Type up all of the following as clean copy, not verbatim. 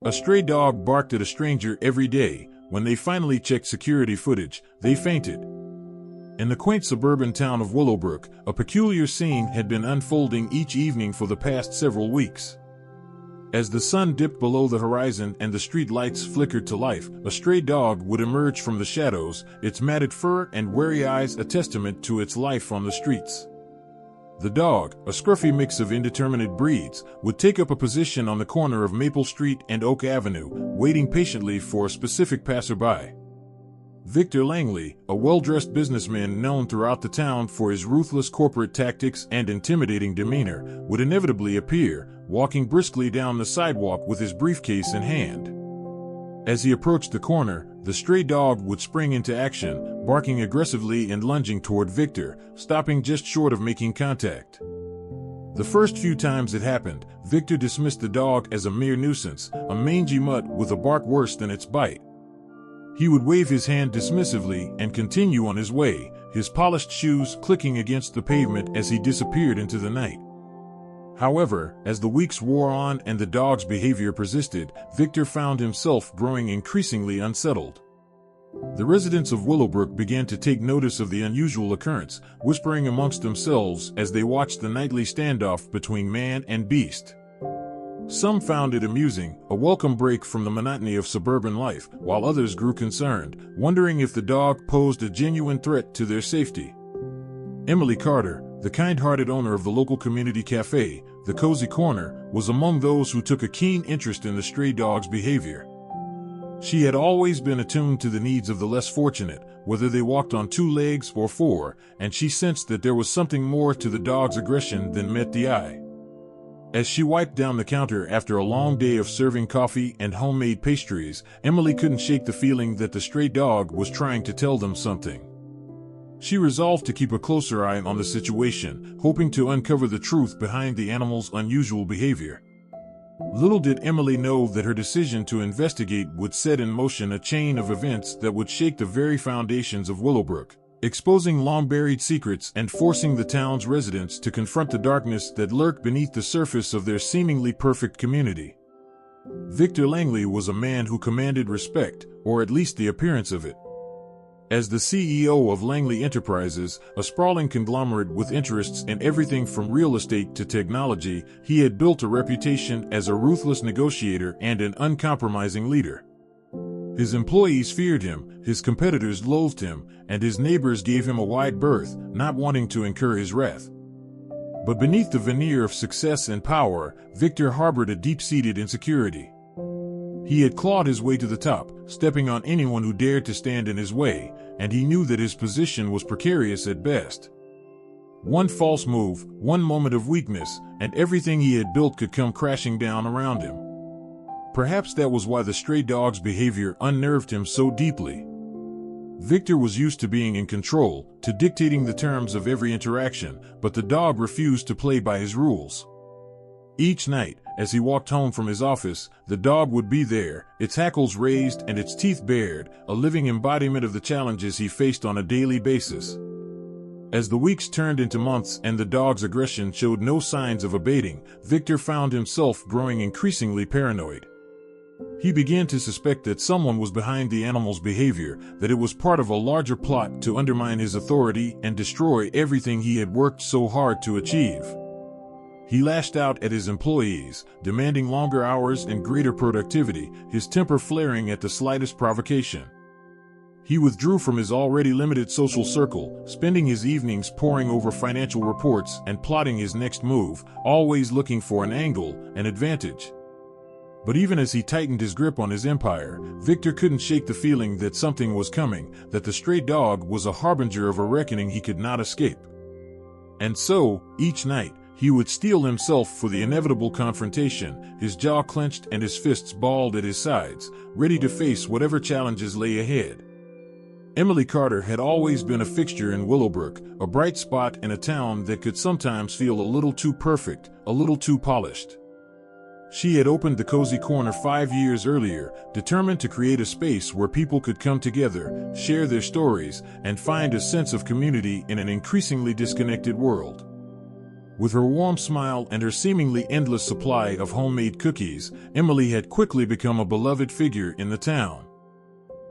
A stray dog barked at a stranger every day. When they finally checked security footage, they fainted. In the quaint suburban town of Willowbrook, a peculiar scene had been unfolding each evening for the past several weeks. As the sun dipped below the horizon and the street lights flickered to life, a stray dog would emerge from the shadows, its matted fur and wary eyes a testament to its life on the streets. The dog, a scruffy mix of indeterminate breeds, would take up a position on the corner of Maple Street and Oak Avenue, waiting patiently for a specific passerby. Victor Langley, a well-dressed businessman known throughout the town for his ruthless corporate tactics and intimidating demeanor, would inevitably appear, walking briskly down the sidewalk with his briefcase in hand. As he approached the corner, the stray dog would spring into action, barking aggressively and lunging toward Victor, stopping just short of making contact. The first few times it happened, Victor dismissed the dog as a mere nuisance, a mangy mutt with a bark worse than its bite. He would wave his hand dismissively and continue on his way, his polished shoes clicking against the pavement as he disappeared into the night. However, as the weeks wore on and the dog's behavior persisted, Victor found himself growing increasingly unsettled. The residents of Willowbrook began to take notice of the unusual occurrence, whispering amongst themselves as they watched the nightly standoff between man and beast. Some found it amusing, a welcome break from the monotony of suburban life, while others grew concerned, wondering if the dog posed a genuine threat to their safety. Emily Carter, the kind-hearted owner of the local community cafe, The Cozy Corner, was among those who took a keen interest in the stray dog's behavior. She had always been attuned to the needs of the less fortunate, whether they walked on two legs or four, and she sensed that there was something more to the dog's aggression than met the eye. As she wiped down the counter after a long day of serving coffee and homemade pastries, Emily couldn't shake the feeling that the stray dog was trying to tell them something. She resolved to keep a closer eye on the situation, hoping to uncover the truth behind the animal's unusual behavior. Little did Emily know that her decision to investigate would set in motion a chain of events that would shake the very foundations of Willowbrook, exposing long-buried secrets and forcing the town's residents to confront the darkness that lurked beneath the surface of their seemingly perfect community. Victor Langley was a man who commanded respect, or at least the appearance of it. As the CEO of Langley Enterprises, a sprawling conglomerate with interests in everything from real estate to technology, he had built a reputation as a ruthless negotiator and an uncompromising leader. His employees feared him, his competitors loathed him, and his neighbors gave him a wide berth, not wanting to incur his wrath. But beneath the veneer of success and power, Victor harbored a deep-seated insecurity. He had clawed his way to the top, stepping on anyone who dared to stand in his way, and he knew that his position was precarious at best. One false move, one moment of weakness, and everything he had built could come crashing down around him. Perhaps that was why the stray dog's behavior unnerved him so deeply. Victor was used to being in control, to dictating the terms of every interaction, but the dog refused to play by his rules. Each night, as he walked home from his office, the dog would be there, its hackles raised and its teeth bared, a living embodiment of the challenges he faced on a daily basis. As the weeks turned into months and the dog's aggression showed no signs of abating, Victor found himself growing increasingly paranoid. He began to suspect that someone was behind the animal's behavior, that it was part of a larger plot to undermine his authority and destroy everything he had worked so hard to achieve. He lashed out at his employees, demanding longer hours and greater productivity, his temper flaring at the slightest provocation. He withdrew from his already limited social circle, spending his evenings poring over financial reports and plotting his next move, always looking for an angle, an advantage. But even as he tightened his grip on his empire, Victor couldn't shake the feeling that something was coming, that the stray dog was a harbinger of a reckoning he could not escape. And so, each night, he would steel himself for the inevitable confrontation, his jaw clenched and his fists balled at his sides, ready to face whatever challenges lay ahead. Emily Carter had always been a fixture in Willowbrook, a bright spot in a town that could sometimes feel a little too perfect, a little too polished. She had opened the Cozy Corner 5 years earlier, determined to create a space where people could come together, share their stories, and find a sense of community in an increasingly disconnected world. With her warm smile and her seemingly endless supply of homemade cookies, Emily had quickly become a beloved figure in the town.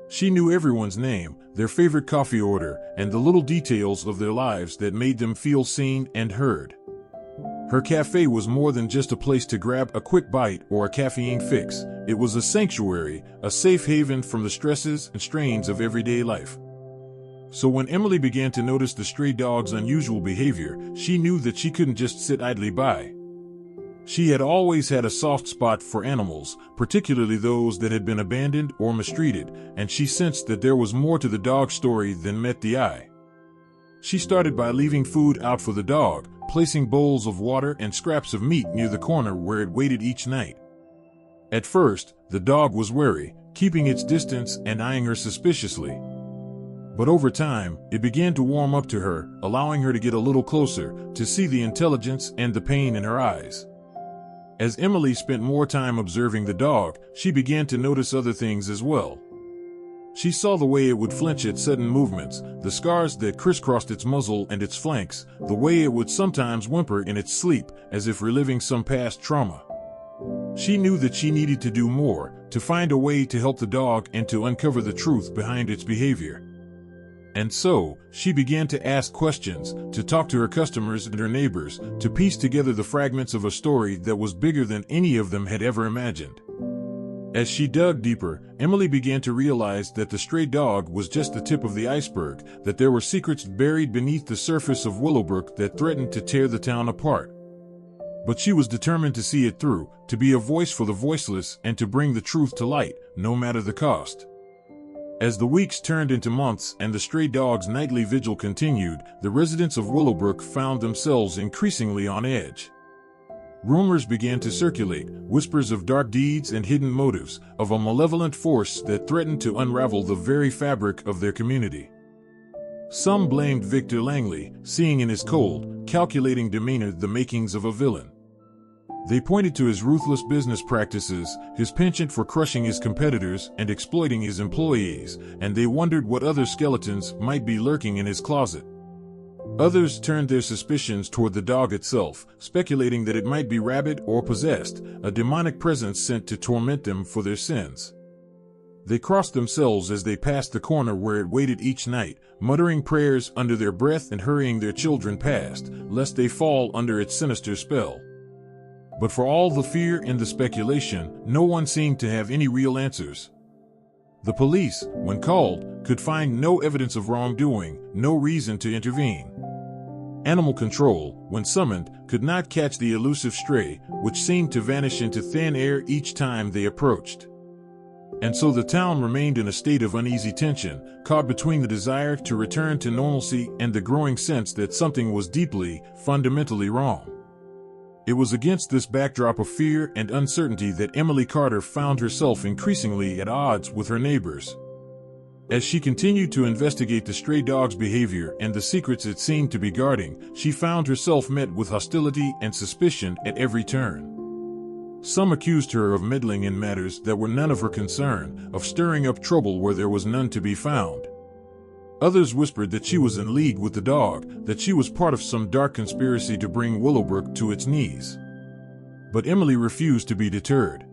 She knew everyone's name, their favorite coffee order, and the little details of their lives that made them feel seen and heard. Her cafe was more than just a place to grab a quick bite or a caffeine fix. It was a sanctuary, a safe haven from the stresses and strains of everyday life. So when Emily began to notice the stray dog's unusual behavior, she knew that she couldn't just sit idly by. She had always had a soft spot for animals, particularly those that had been abandoned or mistreated, and she sensed that there was more to the dog story than met the eye. She started by leaving food out for the dog, placing bowls of water and scraps of meat near the corner where it waited each night. At first, the dog was wary, keeping its distance and eyeing her suspiciously. But over time, it began to warm up to her, allowing her to get a little closer, to see the intelligence and the pain in her eyes. As Emily spent more time observing the dog, she began to notice other things as well. She saw the way it would flinch at sudden movements, the scars that crisscrossed its muzzle and its flanks, the way it would sometimes whimper in its sleep, as if reliving some past trauma. She knew that she needed to do more, to find a way to help the dog and to uncover the truth behind its behavior. And so, she began to ask questions, to talk to her customers and her neighbors, to piece together the fragments of a story that was bigger than any of them had ever imagined. As she dug deeper, Emily began to realize that the stray dog was just the tip of the iceberg, that there were secrets buried beneath the surface of Willowbrook that threatened to tear the town apart. But she was determined to see it through, to be a voice for the voiceless, and to bring the truth to light, no matter the cost. As the weeks turned into months and the stray dog's nightly vigil continued, the residents of Willowbrook found themselves increasingly on edge. Rumors began to circulate, whispers of dark deeds and hidden motives, of a malevolent force that threatened to unravel the very fabric of their community. Some blamed Victor Langley, seeing in his cold, calculating demeanor the makings of a villain. They pointed to his ruthless business practices, his penchant for crushing his competitors and exploiting his employees, and they wondered what other skeletons might be lurking in his closet. Others turned their suspicions toward the dog itself, speculating that it might be rabid or possessed, a demonic presence sent to torment them for their sins. They crossed themselves as they passed the corner where it waited each night, muttering prayers under their breath and hurrying their children past, lest they fall under its sinister spell. But for all the fear and the speculation, no one seemed to have any real answers. The police, when called, could find no evidence of wrongdoing, no reason to intervene. Animal control, when summoned, could not catch the elusive stray, which seemed to vanish into thin air each time they approached. And so the town remained in a state of uneasy tension, caught between the desire to return to normalcy and the growing sense that something was deeply, fundamentally wrong. It was against this backdrop of fear and uncertainty that Emily Carter found herself increasingly at odds with her neighbors. As she continued to investigate the stray dog's behavior and the secrets it seemed to be guarding, she found herself met with hostility and suspicion at every turn. Some accused her of meddling in matters that were none of her concern, of stirring up trouble where there was none to be found. Others whispered that she was in league with the dog, that she was part of some dark conspiracy to bring Willowbrook to its knees. But Emily refused to be deterred.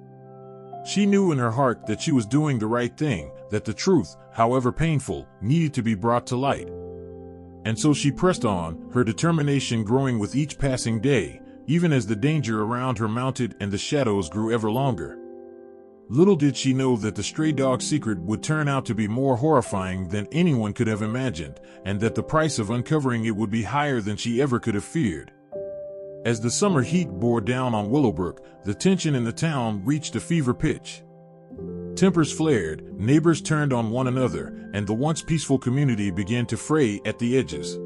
She knew in her heart that she was doing the right thing, that the truth, however painful, needed to be brought to light. And so she pressed on, her determination growing with each passing day, even as the danger around her mounted and the shadows grew ever longer. Little did she know that the stray dog's secret would turn out to be more horrifying than anyone could have imagined, and that the price of uncovering it would be higher than she ever could have feared. As the summer heat bore down on Willowbrook, the tension in the town reached a fever pitch. Tempers flared, neighbors turned on one another, and the once peaceful community began to fray at the edges.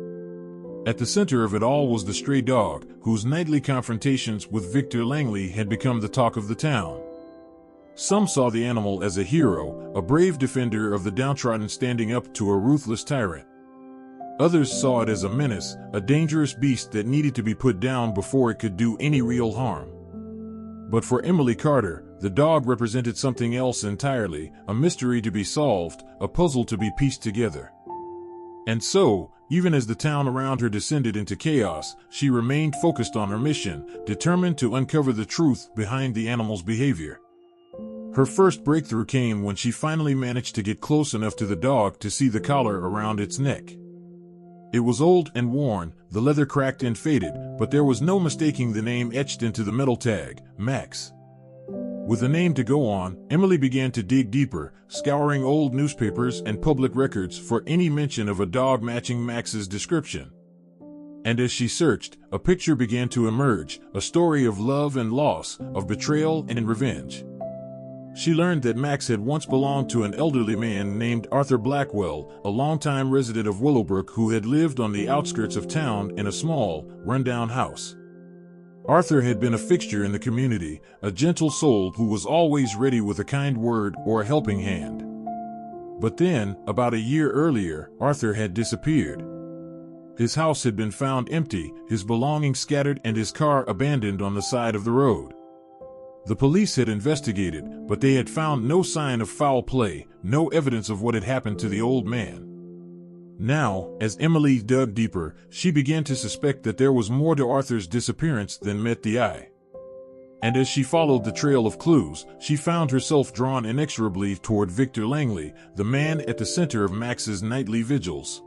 At the center of it all was the stray dog, whose nightly confrontations with Victor Langley had become the talk of the town. Some saw the animal as a hero, a brave defender of the downtrodden standing up to a ruthless tyrant. Others saw it as a menace, a dangerous beast that needed to be put down before it could do any real harm. But for Emily Carter, the dog represented something else entirely, a mystery to be solved, a puzzle to be pieced together. And so, Even as the town around her descended into chaos, she remained focused on her mission, determined to uncover the truth behind the animal's behavior. Her first breakthrough came when she finally managed to get close enough to the dog to see the collar around its neck. It was old and worn, the leather cracked and faded, but there was no mistaking the name etched into the metal tag, Max. With a name to go on, Emily began to dig deeper, scouring old newspapers and public records for any mention of a dog matching Max's description. And as she searched, a picture began to emerge, a story of love and loss, of betrayal and revenge. She learned that Max had once belonged to an elderly man named Arthur Blackwell, a longtime resident of Willowbrook who had lived on the outskirts of town in a small, rundown house. Arthur had been a fixture in the community, a gentle soul who was always ready with a kind word or a helping hand. But then, about a year earlier, Arthur had disappeared. His house had been found empty, his belongings scattered, and his car abandoned on the side of the road. The police had investigated, but they had found no sign of foul play, no evidence of what had happened to the old man. Now, as Emily dug deeper, she began to suspect that there was more to Arthur's disappearance than met the eye. And as she followed the trail of clues, she found herself drawn inexorably toward Victor Langley, the man at the center of Max's nightly vigils.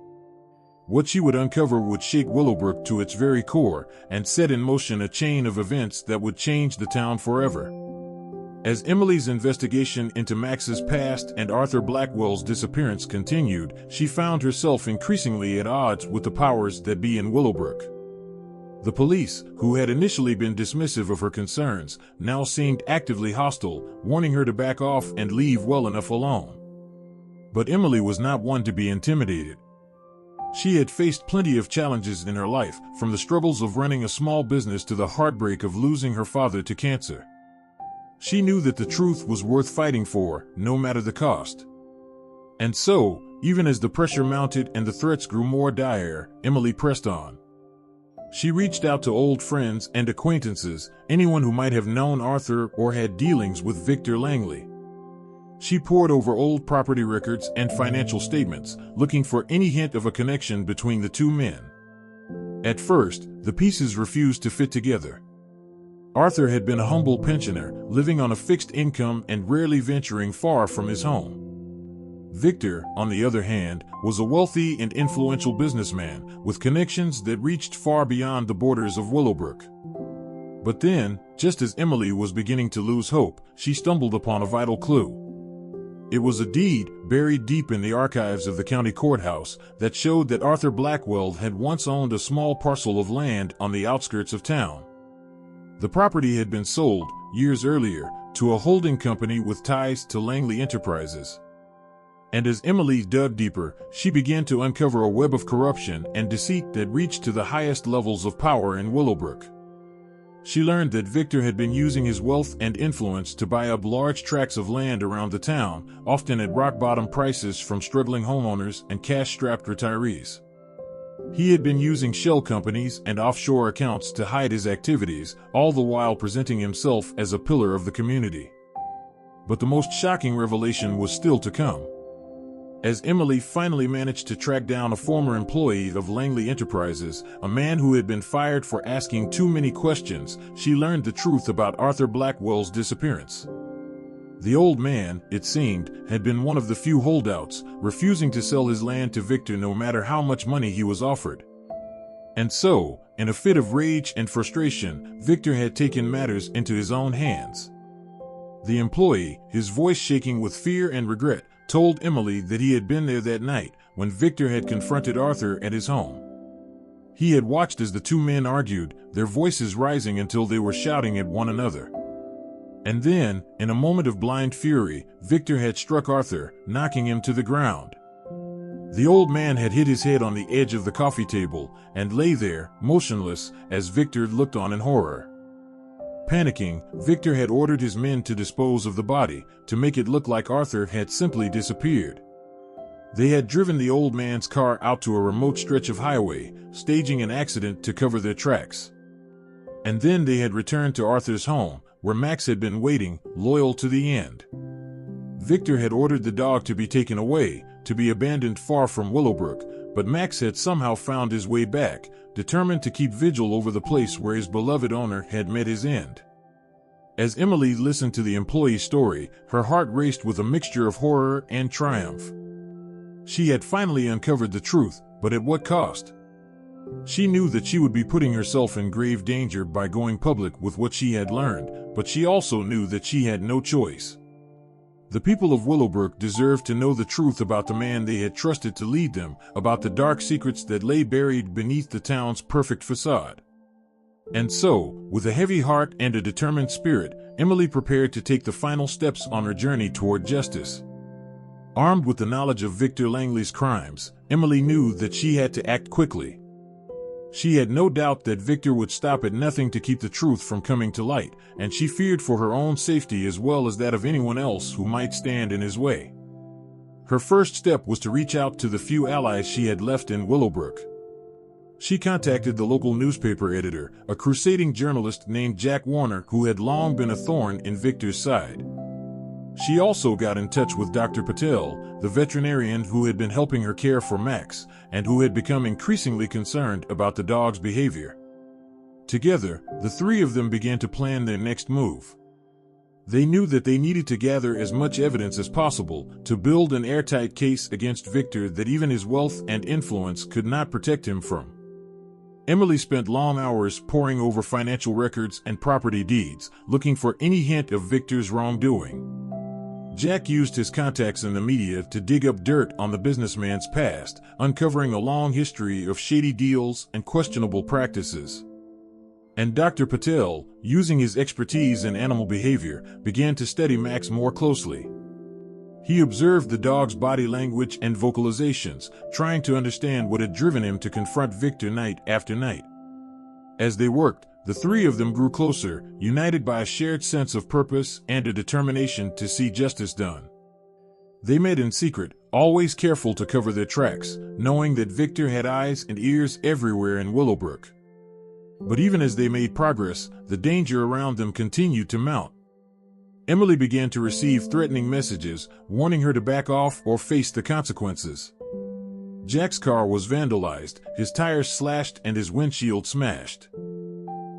What she would uncover would shake Willowbrook to its very core and set in motion a chain of events that would change the town forever. As Emily's investigation into Max's past and Arthur Blackwell's disappearance continued, she found herself increasingly at odds with the powers that be in Willowbrook. The police, who had initially been dismissive of her concerns, now seemed actively hostile, warning her to back off and leave well enough alone. But Emily was not one to be intimidated. She had faced plenty of challenges in her life, from the struggles of running a small business to the heartbreak of losing her father to cancer. She knew that the truth was worth fighting for, no matter the cost. And so, even as the pressure mounted and the threats grew more dire, Emily pressed on. She reached out to old friends and acquaintances, anyone who might have known Arthur or had dealings with Victor Langley. She pored over old property records and financial statements, looking for any hint of a connection between the two men. At first, the pieces refused to fit together. Arthur had been a humble pensioner, living on a fixed income and rarely venturing far from his home. Victor, on the other hand, was a wealthy and influential businessman, with connections that reached far beyond the borders of Willowbrook. But then, just as Emily was beginning to lose hope, she stumbled upon a vital clue. It was a deed, buried deep in the archives of the county courthouse, that showed that Arthur Blackwell had once owned a small parcel of land on the outskirts of town. The property had been sold, years earlier, to a holding company with ties to Langley Enterprises. And as Emily dug deeper, she began to uncover a web of corruption and deceit that reached to the highest levels of power in Willowbrook. She learned that Victor had been using his wealth and influence to buy up large tracts of land around the town, often at rock-bottom prices from struggling homeowners and cash-strapped retirees. He had been using shell companies and offshore accounts to hide his activities, all the while presenting himself as a pillar of the community. But the most shocking revelation was still to come. As Emily finally managed to track down a former employee of Langley Enterprises, a man who had been fired for asking too many questions, she learned the truth about Arthur Blackwell's disappearance. The old man, it seemed, had been one of the few holdouts, refusing to sell his land to Victor no matter how much money he was offered. And so, in a fit of rage and frustration, Victor had taken matters into his own hands. The employee, his voice shaking with fear and regret, told Emily that he had been there that night when Victor had confronted Arthur at his home. He had watched as the two men argued, their voices rising until they were shouting at one another. And then, in a moment of blind fury, Victor had struck Arthur, knocking him to the ground. The old man had hit his head on the edge of the coffee table and lay there, motionless, as Victor looked on in horror. Panicking, Victor had ordered his men to dispose of the body, to make it look like Arthur had simply disappeared. They had driven the old man's car out to a remote stretch of highway, staging an accident to cover their tracks. And then they had returned to Arthur's home, where Max had been waiting, loyal to the end. Victor had ordered the dog to be taken away, to be abandoned far from Willowbrook, but Max had somehow found his way back, determined to keep vigil over the place where his beloved owner had met his end. As Emily listened to the employee's story, her heart raced with a mixture of horror and triumph. She had finally uncovered the truth, but at what cost? She knew that she would be putting herself in grave danger by going public with what she had learned, but she also knew that she had no choice. The people of Willowbrook deserved to know the truth about the man they had trusted to lead them, about the dark secrets that lay buried beneath the town's perfect facade. And so, with a heavy heart and a determined spirit, Emily prepared to take the final steps on her journey toward justice. Armed with the knowledge of Victor Langley's crimes, Emily knew that she had to act quickly. She had no doubt that Victor would stop at nothing to keep the truth from coming to light, and she feared for her own safety as well as that of anyone else who might stand in his way. Her first step was to reach out to the few allies she had left in Willowbrook. She contacted the local newspaper editor, a crusading journalist named Jack Warner, who had long been a thorn in Victor's side. She also got in touch with Dr. Patel, the veterinarian who had been helping her care for Max, and who had become increasingly concerned about the dog's behavior. Together, the three of them began to plan their next move. They knew that they needed to gather as much evidence as possible to build an airtight case against Victor that even his wealth and influence could not protect him from. Emily spent long hours poring over financial records and property deeds, looking for any hint of Victor's wrongdoing. Jack used his contacts in the media to dig up dirt on the businessman's past, uncovering a long history of shady deals and questionable practices. And Dr. Patel, using his expertise in animal behavior, began to study Max more closely. He observed the dog's body language and vocalizations, trying to understand what had driven him to confront Victor night after night. As they worked, the three of them grew closer, united by a shared sense of purpose and a determination to see justice done. They met in secret, always careful to cover their tracks, knowing that Victor had eyes and ears everywhere in Willowbrook. But even as they made progress, the danger around them continued to mount. Emily began to receive threatening messages, warning her to back off or face the consequences. Jack's car was vandalized, his tires slashed and his windshield smashed.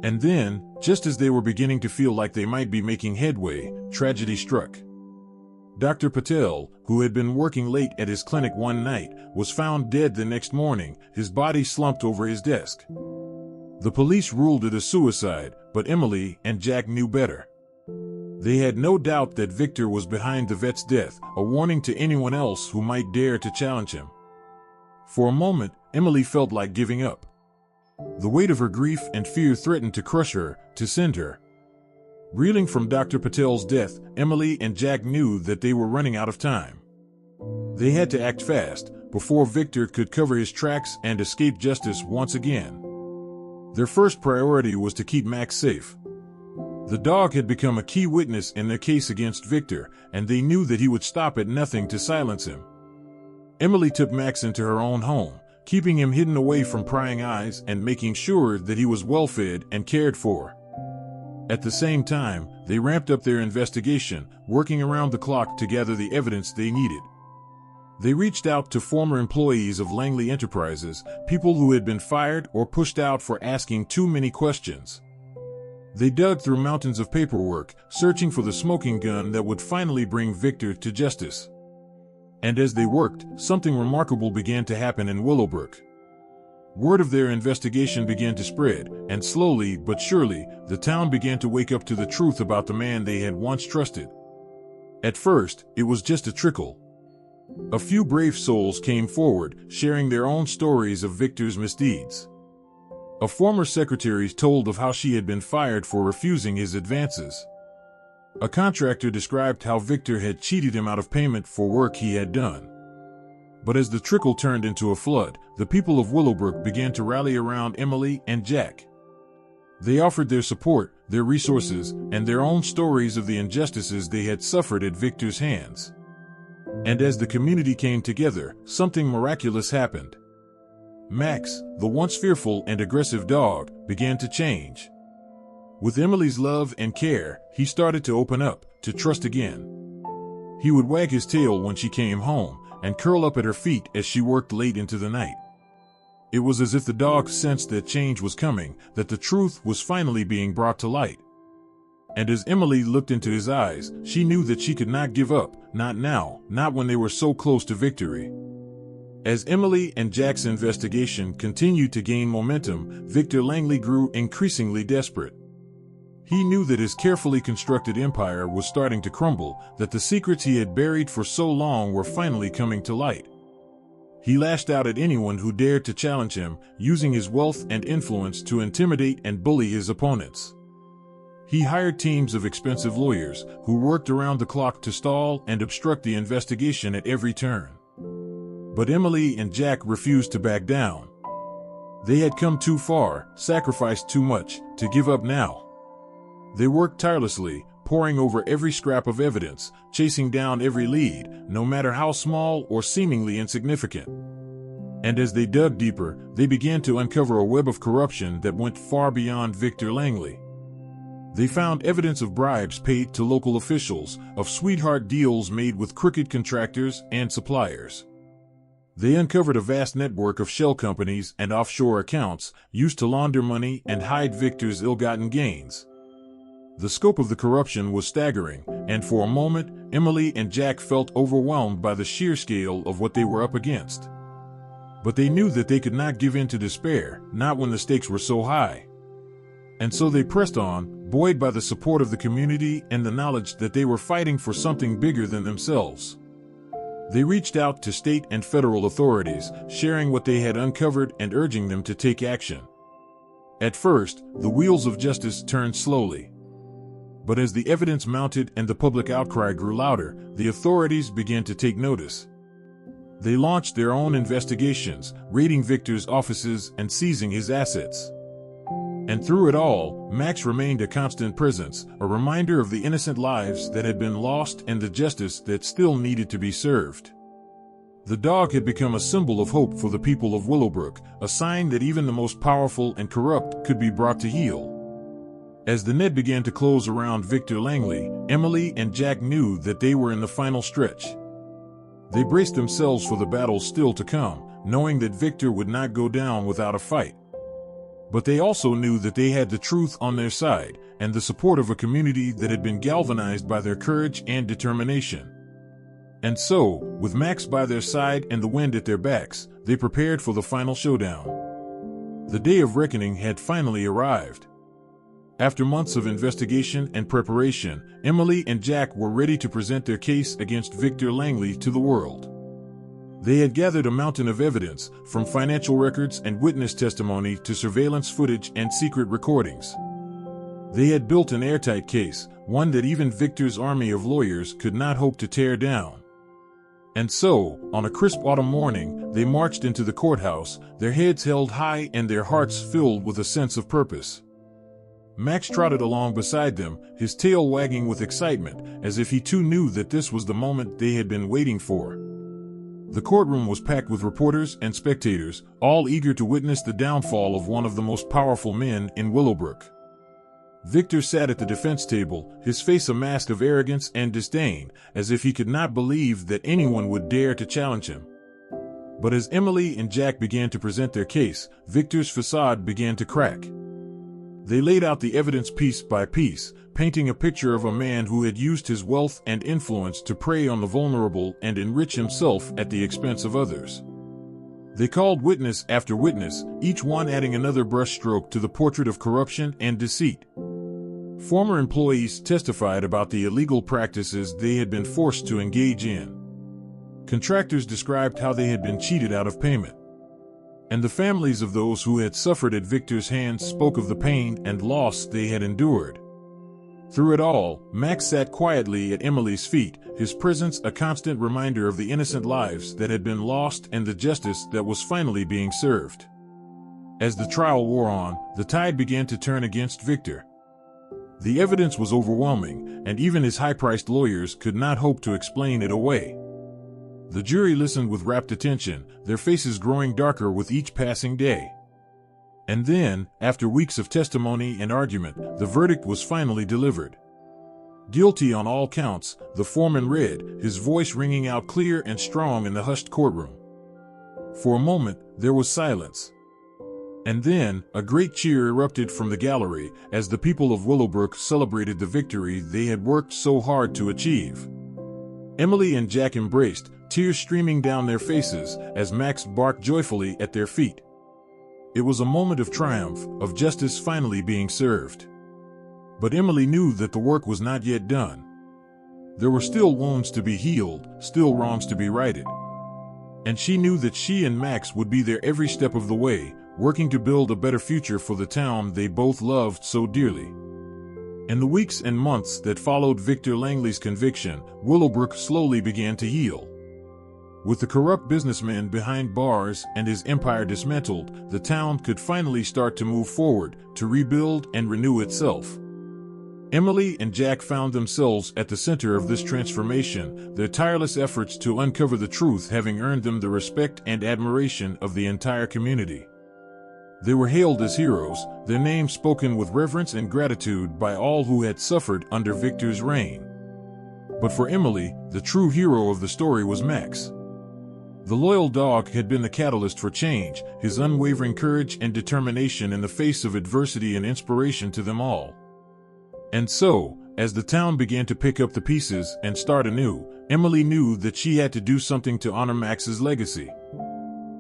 And then, just as they were beginning to feel like they might be making headway, tragedy struck. Dr. Patel, who had been working late at his clinic one night, was found dead the next morning, his body slumped over his desk. The police ruled it a suicide, but Emily and Jack knew better. They had no doubt that Victor was behind the vet's death, a warning to anyone else who might dare to challenge him. For a moment, Emily felt like giving up. The weight of her grief and fear threatened to crush her, to send her. Reeling from Dr. Patel's death, Emily and Jack knew that they were running out of time. They had to act fast, before Victor could cover his tracks and escape justice once again. Their first priority was to keep Max safe. The dog had become a key witness in their case against Victor, and they knew that he would stop at nothing to silence him. Emily took Max into her own home, keeping him hidden away from prying eyes and making sure that he was well fed and cared for. At the same time, they ramped up their investigation, working around the clock to gather the evidence they needed. They reached out to former employees of Langley Enterprises, people who had been fired or pushed out for asking too many questions. They dug through mountains of paperwork, searching for the smoking gun that would finally bring Victor to justice. And as they worked, something remarkable began to happen in Willowbrook. Word of their investigation began to spread, and slowly but surely, the town began to wake up to the truth about the man they had once trusted. At first, it was just a trickle. A few brave souls came forward, sharing their own stories of Victor's misdeeds. A former secretary told of how she had been fired for refusing his advances. A contractor described how Victor had cheated him out of payment for work he had done. But as the trickle turned into a flood, the people of Willowbrook began to rally around Emily and Jack. They offered their support, their resources, and their own stories of the injustices they had suffered at Victor's hands. And as the community came together, something miraculous happened. Max, the once fearful and aggressive dog, began to change. With Emily's love and care, he started to open up, to trust again. He would wag his tail when she came home, and curl up at her feet as she worked late into the night. It was as if the dog sensed that change was coming, that the truth was finally being brought to light. And as Emily looked into his eyes, she knew that she could not give up, not now, not when they were so close to victory. As Emily and Jack's investigation continued to gain momentum, Victor Langley grew increasingly desperate. He knew that his carefully constructed empire was starting to crumble, that the secrets he had buried for so long were finally coming to light. He lashed out at anyone who dared to challenge him, using his wealth and influence to intimidate and bully his opponents. He hired teams of expensive lawyers, who worked around the clock to stall and obstruct the investigation at every turn. But Emily and Jack refused to back down. They had come too far, sacrificed too much, to give up now. They worked tirelessly, poring over every scrap of evidence, chasing down every lead, no matter how small or seemingly insignificant. And as they dug deeper, they began to uncover a web of corruption that went far beyond Victor Langley. They found evidence of bribes paid to local officials, of sweetheart deals made with crooked contractors and suppliers. They uncovered a vast network of shell companies and offshore accounts used to launder money and hide Victor's ill-gotten gains. The scope of the corruption was staggering, and for a moment, Emily and Jack felt overwhelmed by the sheer scale of what they were up against. But they knew that they could not give in to despair, not when the stakes were so high. And so they pressed on, buoyed by the support of the community and the knowledge that they were fighting for something bigger than themselves. They reached out to state and federal authorities, sharing what they had uncovered and urging them to take action. At first, the wheels of justice turned slowly. But as the evidence mounted and the public outcry grew louder, the authorities began to take notice. They launched their own investigations, raiding Victor's offices and seizing his assets. And through it all, Max remained a constant presence, a reminder of the innocent lives that had been lost and the justice that still needed to be served. The dog had become a symbol of hope for the people of Willowbrook, a sign that even the most powerful and corrupt could be brought to heel. As the net began to close around Victor Langley, Emily and Jack knew that they were in the final stretch. They braced themselves for the battle still to come, knowing that Victor would not go down without a fight. But they also knew that they had the truth on their side, and the support of a community that had been galvanized by their courage and determination. And so, with Max by their side and the wind at their backs, they prepared for the final showdown. The day of reckoning had finally arrived. After months of investigation and preparation, Emily and Jack were ready to present their case against Victor Langley to the world. They had gathered a mountain of evidence, from financial records and witness testimony to surveillance footage and secret recordings. They had built an airtight case, one that even Victor's army of lawyers could not hope to tear down. And so, on a crisp autumn morning, they marched into the courthouse, their heads held high and their hearts filled with a sense of purpose. Max trotted along beside them, his tail wagging with excitement, as if he too knew that this was the moment they had been waiting for. The courtroom was packed with reporters and spectators, all eager to witness the downfall of one of the most powerful men in Willowbrook. Victor sat at the defense table, his face a mask of arrogance and disdain, as if he could not believe that anyone would dare to challenge him. But as Emily and Jack began to present their case, Victor's facade began to crack. They laid out the evidence piece by piece, painting a picture of a man who had used his wealth and influence to prey on the vulnerable and enrich himself at the expense of others. They called witness after witness, each one adding another brushstroke to the portrait of corruption and deceit. Former employees testified about the illegal practices they had been forced to engage in. Contractors described how they had been cheated out of payment. And the families of those who had suffered at Victor's hands spoke of the pain and loss they had endured. Through it all, Max sat quietly at Emily's feet, his presence a constant reminder of the innocent lives that had been lost and the justice that was finally being served. As the trial wore on, the tide began to turn against Victor. The evidence was overwhelming, and even his high-priced lawyers could not hope to explain it away. The jury listened with rapt attention, their faces growing darker with each passing day. And then, after weeks of testimony and argument, the verdict was finally delivered. Guilty on all counts, the foreman read, his voice ringing out clear and strong in the hushed courtroom. For a moment, there was silence. And then, a great cheer erupted from the gallery as the people of Willowbrook celebrated the victory they had worked so hard to achieve. Emily and Jack embraced, tears streaming down their faces as Max barked joyfully at their feet. It was a moment of triumph, of justice finally being served. But Emily knew that the work was not yet done. There were still wounds to be healed, still wrongs to be righted. And she knew that she and Max would be there every step of the way, working to build a better future for the town they both loved so dearly. In the weeks and months that followed Victor Langley's conviction, Willowbrook slowly began to heal. With the corrupt businessman behind bars and his empire dismantled, the town could finally start to move forward, to rebuild and renew itself. Emily and Jack found themselves at the center of this transformation, their tireless efforts to uncover the truth having earned them the respect and admiration of the entire community. They were hailed as heroes, their names spoken with reverence and gratitude by all who had suffered under Victor's reign. But for Emily, the true hero of the story was Max. The loyal dog had been the catalyst for change, his unwavering courage and determination in the face of adversity and inspiration to them all. And so, as the town began to pick up the pieces and start anew, Emily knew that she had to do something to honor Max's legacy.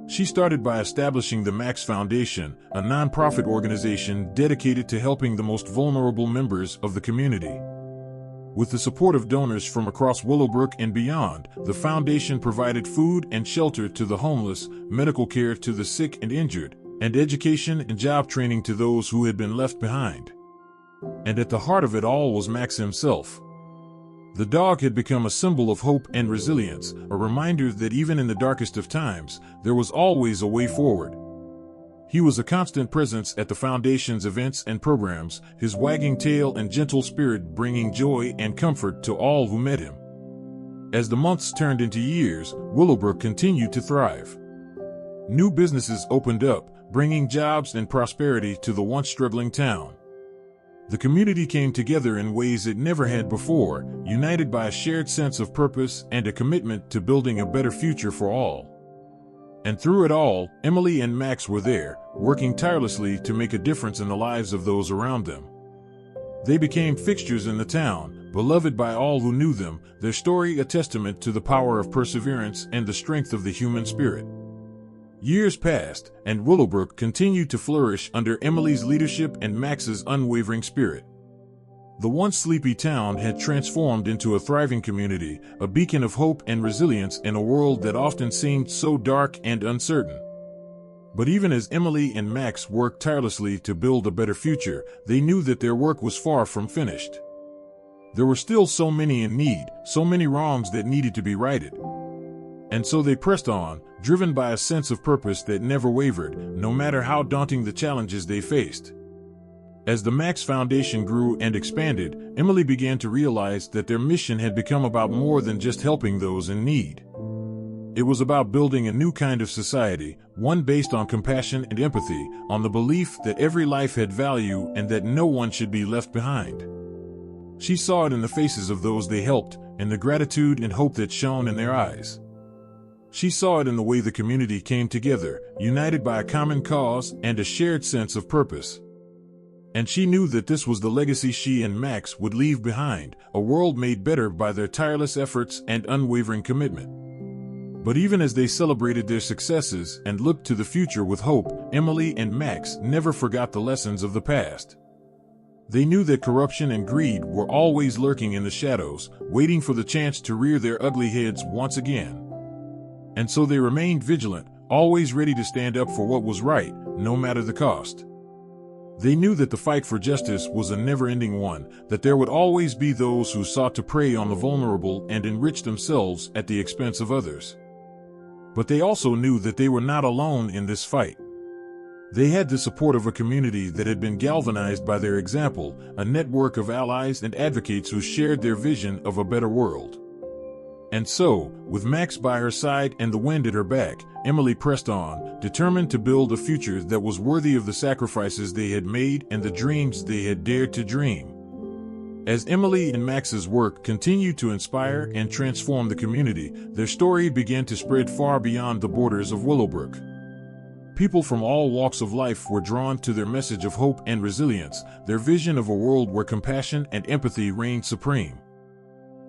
She started by establishing the Max Foundation, a non-profit organization dedicated to helping the most vulnerable members of the community. With the support of donors from across Willowbrook and beyond, the foundation provided food and shelter to the homeless, medical care to the sick and injured, and education and job training to those who had been left behind. And at the heart of it all was Max himself. The dog had become a symbol of hope and resilience, a reminder that even in the darkest of times, there was always a way forward. He was a constant presence at the Foundation's events and programs, his wagging tail and gentle spirit bringing joy and comfort to all who met him. As the months turned into years, Willowbrook continued to thrive. New businesses opened up, bringing jobs and prosperity to the once struggling town. The community came together in ways it never had before, united by a shared sense of purpose and a commitment to building a better future for all. And through it all, Emily and Max were there, working tirelessly to make a difference in the lives of those around them. They became fixtures in the town, beloved by all who knew them, their story a testament to the power of perseverance and the strength of the human spirit. Years passed, and Willowbrook continued to flourish under Emily's leadership and Max's unwavering spirit. The once sleepy town had transformed into a thriving community, a beacon of hope and resilience in a world that often seemed so dark and uncertain. But even as Emily and Max worked tirelessly to build a better future, they knew that their work was far from finished. There were still so many in need, so many wrongs that needed to be righted. And so they pressed on, driven by a sense of purpose that never wavered, no matter how daunting the challenges they faced. As the Max Foundation grew and expanded, Emily began to realize that their mission had become about more than just helping those in need. It was about building a new kind of society, one based on compassion and empathy, on the belief that every life had value and that no one should be left behind. She saw it in the faces of those they helped, in the gratitude and hope that shone in their eyes. She saw it in the way the community came together, united by a common cause and a shared sense of purpose. And she knew that this was the legacy she and Max would leave behind, a world made better by their tireless efforts and unwavering commitment. But even as they celebrated their successes and looked to the future with hope, Emily and Max never forgot the lessons of the past. They knew that corruption and greed were always lurking in the shadows, waiting for the chance to rear their ugly heads once again. And so they remained vigilant, always ready to stand up for what was right, no matter the cost. They knew that the fight for justice was a never-ending one, that there would always be those who sought to prey on the vulnerable and enrich themselves at the expense of others. But they also knew that they were not alone in this fight. They had the support of a community that had been galvanized by their example, a network of allies and advocates who shared their vision of a better world. And so, with Max by her side and the wind at her back, Emily pressed on, determined to build a future that was worthy of the sacrifices they had made and the dreams they had dared to dream. As Emily and Max's work continued to inspire and transform the community, their story began to spread far beyond the borders of Willowbrook. People from all walks of life were drawn to their message of hope and resilience, their vision of a world where compassion and empathy reigned supreme.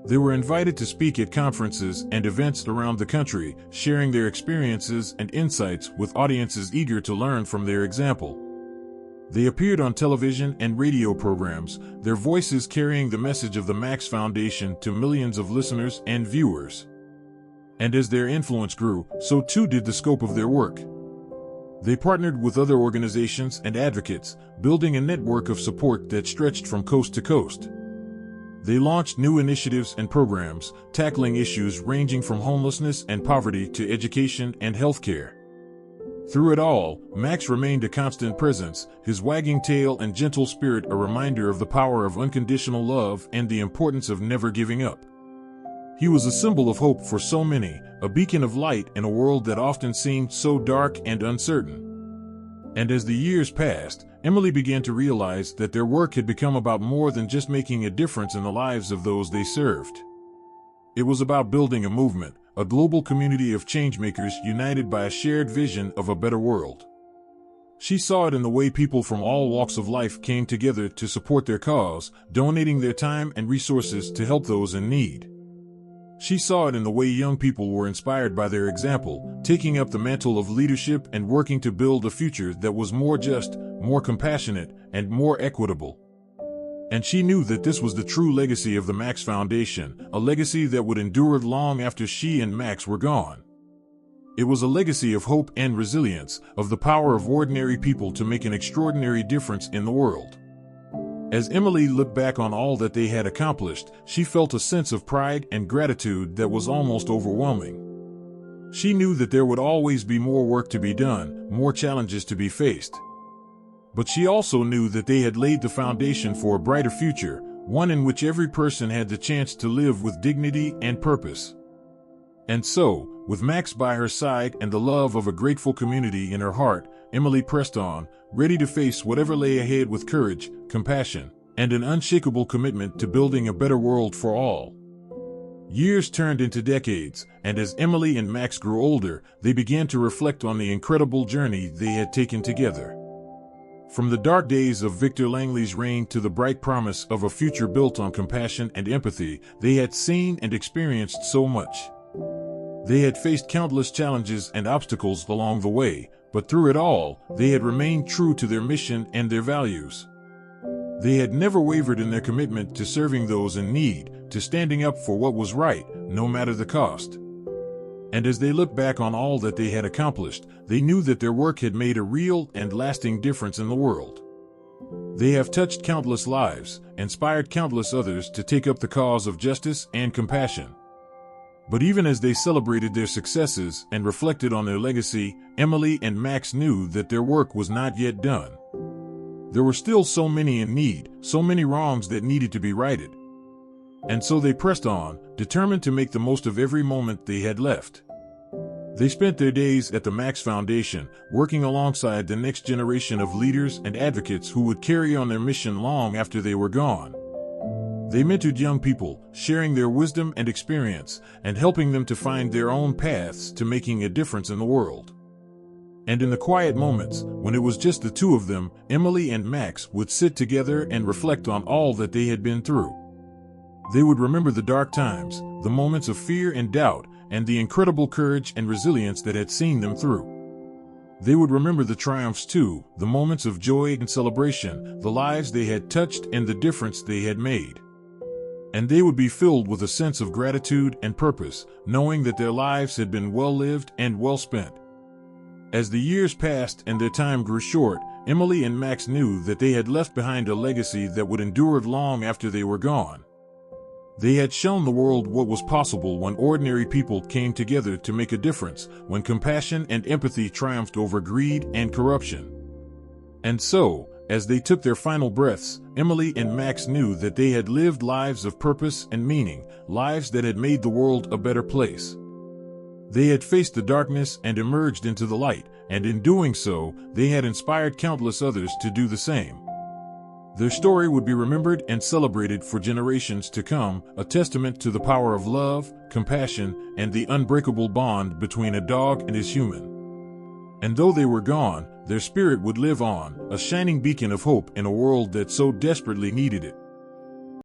They were invited to speak at conferences and events around the country, sharing their experiences and insights with audiences eager to learn from their example. They appeared on television and radio programs, their voices carrying the message of the Max Foundation to millions of listeners and viewers. And as their influence grew, so too did the scope of their work. They partnered with other organizations and advocates, building a network of support that stretched from coast to coast. They launched new initiatives and programs, tackling issues ranging from homelessness and poverty to education and healthcare. Through it all, Max remained a constant presence, his wagging tail and gentle spirit a reminder of the power of unconditional love and the importance of never giving up. He was a symbol of hope for so many, a beacon of light in a world that often seemed so dark and uncertain. And as the years passed, Emily began to realize that their work had become about more than just making a difference in the lives of those they served. It was about building a movement, a global community of changemakers united by a shared vision of a better world. She saw it in the way people from all walks of life came together to support their cause, donating their time and resources to help those in need. She saw it in the way young people were inspired by their example, taking up the mantle of leadership and working to build a future that was more just, more compassionate, and more equitable. And she knew that this was the true legacy of the Max Foundation, a legacy that would endure long after she and Max were gone. It was a legacy of hope and resilience, of the power of ordinary people to make an extraordinary difference in the world. As Emily looked back on all that they had accomplished, she felt a sense of pride and gratitude that was almost overwhelming. She knew that there would always be more work to be done, more challenges to be faced. But she also knew that they had laid the foundation for a brighter future, one in which every person had the chance to live with dignity and purpose. And so, with Max by her side and the love of a grateful community in her heart, Emily pressed on, ready to face whatever lay ahead with courage, compassion, and an unshakable commitment to building a better world for all. Years turned into decades, and as Emily and Max grew older, they began to reflect on the incredible journey they had taken together. From the dark days of Victor Langley's reign to the bright promise of a future built on compassion and empathy, they had seen and experienced so much. They had faced countless challenges and obstacles along the way, but through it all, they had remained true to their mission and their values. They had never wavered in their commitment to serving those in need, to standing up for what was right, no matter the cost. And as they looked back on all that they had accomplished, they knew that their work had made a real and lasting difference in the world. They have touched countless lives, inspired countless others to take up the cause of justice and compassion. But even as they celebrated their successes and reflected on their legacy, Emily and Max knew that their work was not yet done. There were still so many in need, so many wrongs that needed to be righted. And so they pressed on, determined to make the most of every moment they had left. They spent their days at the Max Foundation, working alongside the next generation of leaders and advocates who would carry on their mission long after they were gone. They mentored young people, sharing their wisdom and experience, and helping them to find their own paths to making a difference in the world. And in the quiet moments, when it was just the two of them, Emily and Max would sit together and reflect on all that they had been through. They would remember the dark times, the moments of fear and doubt, and the incredible courage and resilience that had seen them through. They would remember the triumphs too, the moments of joy and celebration, the lives they had touched and the difference they had made. And they would be filled with a sense of gratitude and purpose, knowing that their lives had been well lived and well spent. As the years passed and their time grew short, Emily and Max knew that they had left behind a legacy that would endure long after they were gone. They had shown the world what was possible when ordinary people came together to make a difference, when compassion and empathy triumphed over greed and corruption. And so, as they took their final breaths, Emily and Max knew that they had lived lives of purpose and meaning, lives that had made the world a better place. They had faced the darkness and emerged into the light, and in doing so, they had inspired countless others to do the same. Their story would be remembered and celebrated for generations to come, a testament to the power of love, compassion, and the unbreakable bond between a dog and his human. And though they were gone, their spirit would live on, a shining beacon of hope in a world that so desperately needed it.